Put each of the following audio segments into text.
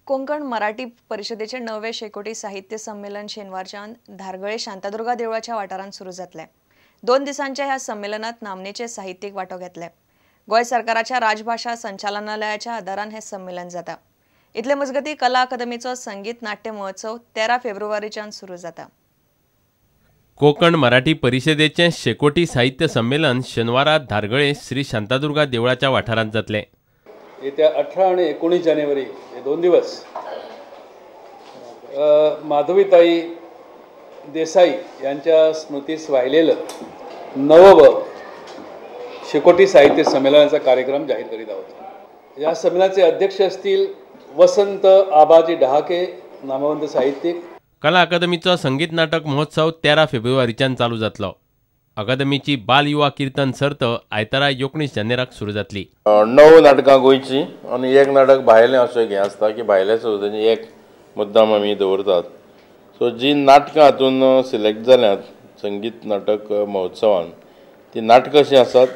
कोंकण मराठी परिषदेचे 9वे शेकोटी साहित्य संमेलन शेनवारच्यान धारगळे शांतादुर्गा देवळाच्या वाठारांत सुरू जातले। 2 दिसांच्या ह्या संमेलनात नामनेचे साहित्यिक वांटो घेतले। गोय सरकाराच्या राजभाषा संचालनालयाच्या आदारान हे संमेलन जाता। इतले मजगती कला अकादमीचो संगीत नाट्य महोत्सव 13 फेब्रुवारीच्यान सुरू जाता। कोंकण मराठी परिषदेचे शेकोटी साहित्य संमेलन शेनवारा धारगळे श्री शांतादुर्गा देवळाच्या वाठारांत जातले। येत्या 18 आणि 19 जानेवारी हे 2 दिवस माधवीताई देसाई यांच्या स्मृतीस वाहिलेलं 9वं शेकोटी साहित्य संमेलनाचा कार्यक्रम जाहीर करीत आहोत। या संमेलनाचे अध्यक्ष असतील वसंत आबाजी डहाके, नामवंत साहित्यिक। कला अकादमीचो संगीत नाटक महोत्सव 13 फेब्रुवारीच्यान चालू जातलो। अकादमीची बाल युवा कीर्तन सर्त आयतारा 19 जानेराक सुरू जातली। 9 नाटकां गोंयची आनी 1 नाटक भायलें अशें हें आसता की भायल्या सुविधांची 1 मुद्दाम आमी दवरतात। सो जी नाटकां हातून सिलेक्ट जाल्यात संगीत नाटक महोत्सवान ती नाटकां अशीं आसात।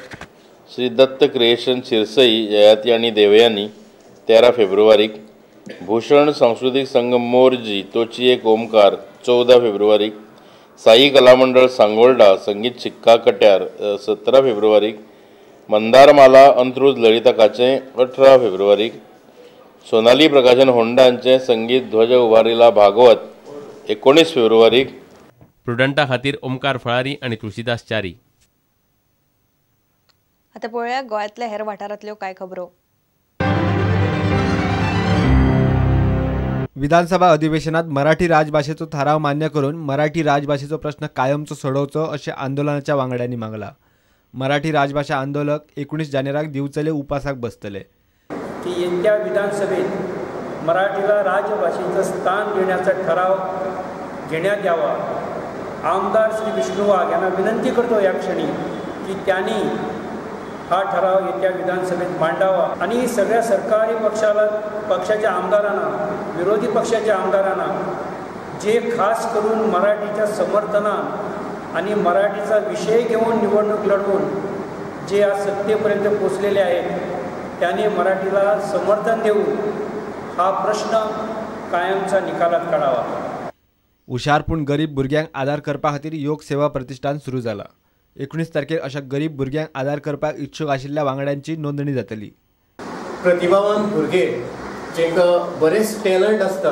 श्री दत्त क्रिएशन शिरसई ययाती आनी देवयानी 13 फेब्रुवारीक, भूषण सांस्कृतिक संघ मोरजी तोची एक ओमकार 14 फेब्रुवारीक, साई कलामंडळ सांगोळडा संगीत शिक्का कट्यार 17 फेब्रुवारीक, मंदारमाला अंत्रुज ललिताकाचे 18 फेब्रुवारीक, सोनाली प्रकाशन होंडांचे संगीत ध्वज उभारिला भागवत 19 फेब्रुवारीक। प्रुडंटा खातीर ओमकार फळारी आनी तुळशीदास च्यारी। आता पळोवया गोंयांतल्या हेर वाठारांतल्यो कांय खबरो। विधानसभा अधिवेशनात मराठी राजभाषेचो थाराव मान्य करून मराठी राजभाषेचो प्रश्न कायमचो सोडवचो अशें आंदोलनाच्या वांगड्यांनी मागला। मराठी राजभाषा आंदोलक 19 जानेराक दिवचले उपासाक बसतले। की येत्या विधानसभेत मराठीला राजभाषेचं स्थान देण्याचा ठराव घेण्यात यावा। आमदार श्री विष्णू वाघ यांना विनंती करतो या क्षणी की त्यांनी हा ठराव येत्या विधानसभेत मांडावा आणि सगळ्या सरकारी पक्षाच्या आमदारांना, विरोधी पक्षाच्या आमदारांना जे खास करून मराठीच्या समर्थनात आणि मराठीचा विषय घेऊन निवडणूक लढवून जे आज सत्तेपर्यंत पोचलेले आहेत त्यांनी मराठीला समर्थन देऊन हा प्रश्न कायमचा निकालात काढावा। हुशार पूण गरीब भुरग्यांक आदार करपा खातीर योग सेवा प्रतिष्ठान सुरू जाला। 19 तारखेर अशा गरीब भुरग्यांक आदार करपाक इच्छुक आशिल्ल्या वांगड्यांची नोंदणी जातली। प्रतिभावान भुरगे जेंकां बरेच टॅलंट आसता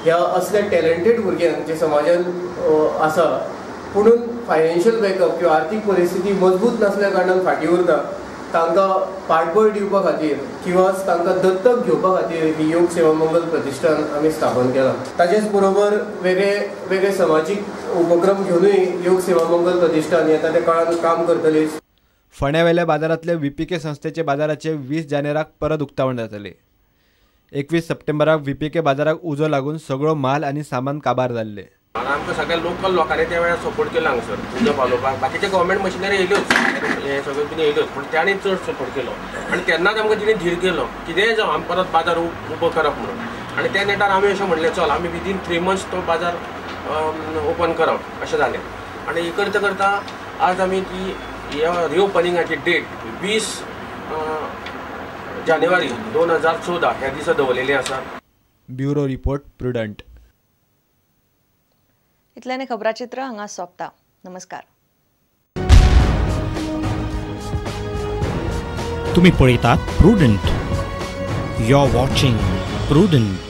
ह्या असल्या टॅलंटेड भुरग्यांक जे समाजान आसा पुणून फायनान्शियल बॅकअप किंवा आर्थीक परिस्थिती मजबूत नासल्या कारणान फाटी उरता तांकां पाठबळ दिवपा खातीर किंवा तांकां दत्तक घेवपा खातीर ही योग सेवा मंगल प्रतिष्ठान आमी स्थापन केला। ताचेच बरोबर वेगळे वेगळे समाजीक उपक्रम घेवनूय योग सेवा मंगल प्रतिष्ठान येता त्या काळात काम करतली। फोंड्यावेल्या बाजारांतले VPK संस्थेचे बाजाराचे 20 जानेराक परत उक्तावण जातले। 21 सप्टेंबराक VPK बाजाराक उजो लागून सगळो माल आनी सामान काबार जाल्ले। आमकां सगळ्या लोकल लोकांनी त्या वेळार सपोर्ट केलो हांगसर उजो पालोवपाक। बाकीचे गव्हर्मेंट मशिनरी येयल्योच, हे सगळे तुमी येयल्योच, पूण तांणी चड सपोर्ट केलो आनी तेन्नाच आमकां तिणें धीर केलो कितेंय जावं आमी परत बाजार उबो करप म्हणून। आनी त्या नेटार आमी अशें म्हणलें चल आमी विदीन 3 मंथ्स तो बाजार ओपन करप अशें जालें। आनी करता करता आज आमी ती रिओपनिंगाची डेट 20 जानेवारी 2014 ह्या दिसा दवरलेली आसा। Bureau report Prudent. इतल्याने खबराचित्र हांगा सोंपता। नमस्कार। तुम्ही पळयतात Prudent. You are watching prudent.